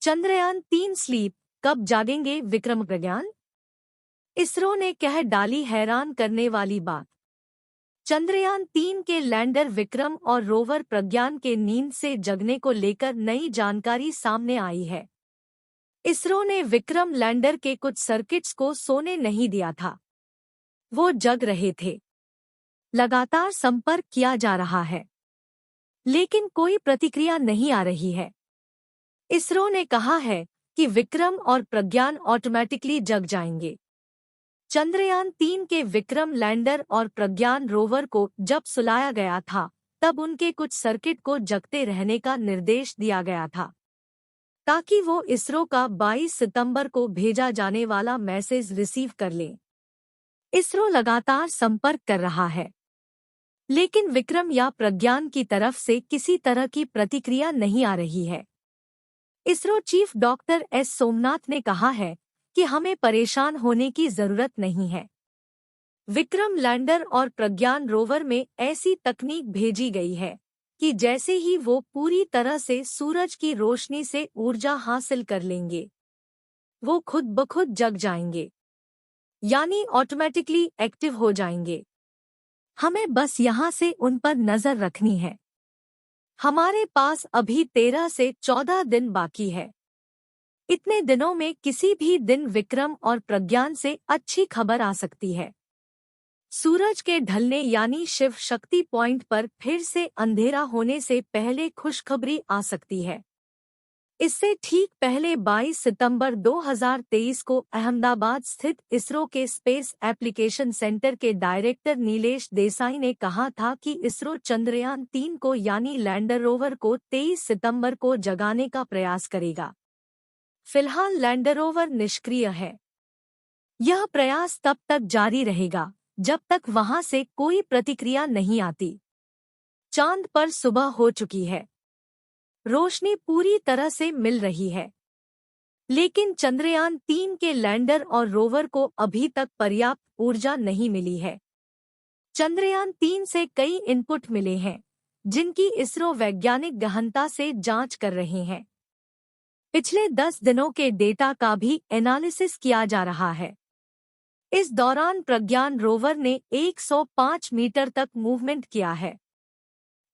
Chandrayaan-3 sleep, कब जागेंगे विक्रम प्रज्ञान? इसरो ने कह डाली हैरान करने वाली बात। चंद्रयान-3 के लैंडर विक्रम और रोवर प्रज्ञान के नींद से जगने को लेकर नई जानकारी सामने आई है। इसरो ने विक्रम लैंडर के कुछ सर्किट्स को सोने नहीं दिया था। वो जग रहे थे। लगातार संपर्क किया जा रहा है, लेकिन कोई प्रतिक्रिया नहीं आ रही है। इसरो ने कहा है कि विक्रम और प्रज्ञान ऑटोमेटिकली जग जाएंगे। चंद्रयान-3 के विक्रम लैंडर और प्रज्ञान रोवर को जब सुलाया गया था, तब उनके कुछ सर्किट को जगते रहने का निर्देश दिया गया था, ताकि वो इसरो का 22 सितंबर को भेजा जाने वाला मैसेज रिसीव कर लें। इसरो लगातार संपर्क कर रहा है, लेकिन विक्रम या प्रज्ञान की तरफ से किसी तरह की प्रतिक्रिया नहीं आ रही है। ISRO chief doctor S Somnath ने कहा है कि हमें परेशान होने की जरूरत नहीं है। विक्रम लैंडर और प्रज्ञान रोवर में ऐसी तकनीक भेजी गई है कि जैसे ही वो पूरी तरह से सूरज की रोशनी से ऊर्जा हासिल कर लेंगे, वो खुद ब खुद जग जाएंगे, यानी ऑटोमेटिकली एक्टिव हो जाएंगे। हमें बस यहाँ से उन पर नजर रखनी है। हमारे पास अभी 13 से 14 दिन बाकी है। इतने दिनों में किसी भी दिन विक्रम और प्रज्ञान से अच्छी खबर आ सकती है। सूरज के ढलने यानी शिव शक्ति पॉइंट पर फिर से अंधेरा होने से पहले खुशखबरी आ सकती है। इससे ठीक पहले 22 सितंबर 2023 को अहमदाबाद स्थित इसरो के स्पेस एप्लीकेशन सेंटर के डायरेक्टर नीलेश देसाई ने कहा था कि इसरो चंद्रयान-3 को यानी लैंडर रोवर को 23 सितंबर को जगाने का प्रयास करेगा। फिलहाल लैंडर रोवर निष्क्रिय है। यह प्रयास तब तक जारी रहेगा जब तक वहां से कोई प्रतिक्रिया नहीं आती। चांद पर सुबह हो चुकी है। रोशनी पूरी तरह से मिल रही है, लेकिन चंद्रयान-3 के लैंडर और रोवर को अभी तक पर्याप्त ऊर्जा नहीं मिली है। चंद्रयान-3 से कई इनपुट मिले हैं, जिनकी इसरो वैज्ञानिक गहनता से जांच कर रहे हैं। पिछले 10 दिनों के डेटा का भी एनालिसिस किया जा रहा है। इस दौरान प्रज्ञान रोवर ने 105 मीटर तक मूवमेंट किया है।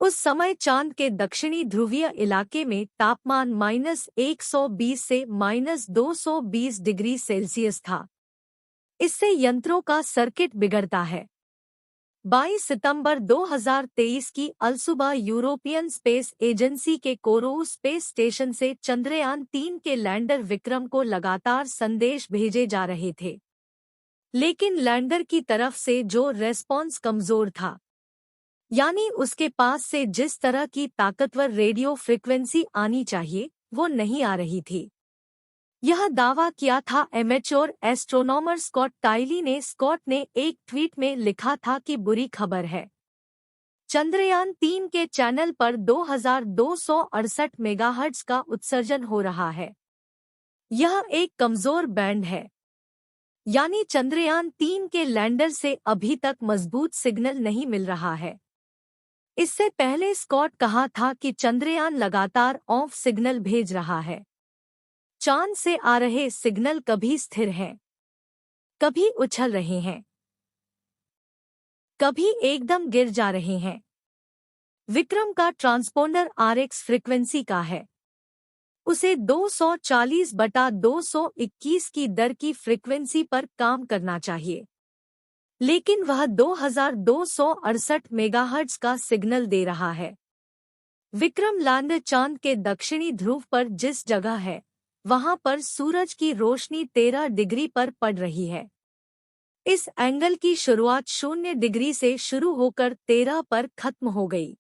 उस समय चांद के दक्षिणी ध्रुवीय इलाके में तापमान -120 से -220 डिग्री सेल्सियस था। इससे यंत्रों का सर्किट बिगड़ता है। 22 सितंबर 2023 की अलसुबह यूरोपियन स्पेस एजेंसी के कोरोऊ स्पेस स्टेशन से चंद्रयान-3 के लैंडर विक्रम को लगातार संदेश भेजे जा रहे थे, लेकिन लैंडर की तरफ से जो रेस्पॉन्स कमजोर था, यानी उसके पास से जिस तरह की ताकतवर रेडियो फ्रिक्वेंसी आनी चाहिए, वो नहीं आ रही थी। यह दावा किया था एमेच्योर एस्ट्रोनॉमर स्कॉट टाइली ने। स्कॉट ने एक ट्वीट में लिखा था कि बुरी खबर है, चंद्रयान-3 के चैनल पर 2268 मेगाहर्ट्ज का उत्सर्जन हो रहा है। यह एक कमजोर बैंड है, यानी चंद्रयान-3 के लैंडर से अभी तक मजबूत सिग्नल नहीं मिल रहा है। इससे पहले स्कॉट कहा था कि चंद्रयान लगातार ऑफ सिग्नल भेज रहा है। चांद से आ रहे सिग्नल कभी स्थिर हैं, कभी उछल रहे हैं, कभी एकदम गिर जा रहे हैं। विक्रम का ट्रांसपोंडर RX फ्रीक्वेंसी का है। उसे 240/221 की दर की फ्रीक्वेंसी पर काम करना चाहिए, लेकिन वह 2268 मेगाहर्ट्ज का सिग्नल दे रहा है। विक्रम लैंडर चांद के दक्षिणी ध्रुव पर जिस जगह है, वहां पर सूरज की रोशनी 13 डिग्री पर पड़ रही है। इस एंगल की शुरुआत 0 डिग्री से शुरू होकर 13 पर खत्म हो गई,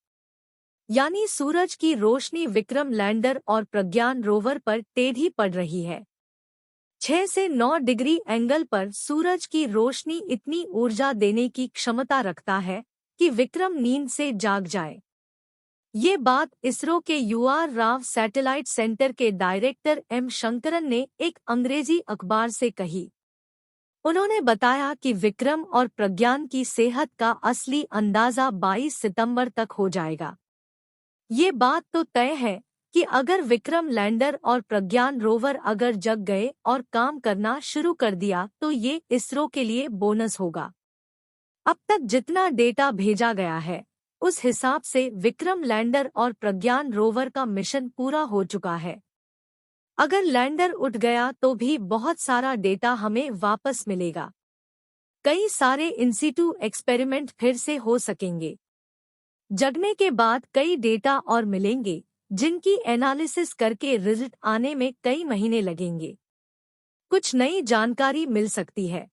यानी सूरज की रोशनी विक्रम लैंडर और प्रज्ञान रोवर पर टेढ़ी पड़ रही है। 6 से 9 डिग्री एंगल पर सूरज की रोशनी इतनी ऊर्जा देने की क्षमता रखता है कि विक्रम नींद से जाग जाए। ये बात इसरो के UR राव सैटेलाइट सेंटर के डायरेक्टर M शंकरन ने एक अंग्रेजी अखबार से कही। उन्होंने बताया कि विक्रम और प्रज्ञान की सेहत का असली अंदाजा 22 सितंबर तक हो जाएगा। ये बात तो तय है कि अगर विक्रम लैंडर और प्रज्ञान रोवर अगर जग गए और काम करना शुरू कर दिया तो ये इसरो के लिए बोनस होगा। अब तक जितना डेटा भेजा गया है उस हिसाब से विक्रम लैंडर और प्रज्ञान रोवर का मिशन पूरा हो चुका है। अगर लैंडर उठ गया तो भी बहुत सारा डेटा हमें वापस मिलेगा। कई सारे इंसिटू एक्सपेरिमेंट फिर से हो सकेंगे। जगने के बाद कई डेटा और मिलेंगे जिनकी एनालिसिस करके रिजल्ट आने में कई महीने लगेंगे। कुछ नई जानकारी मिल सकती है।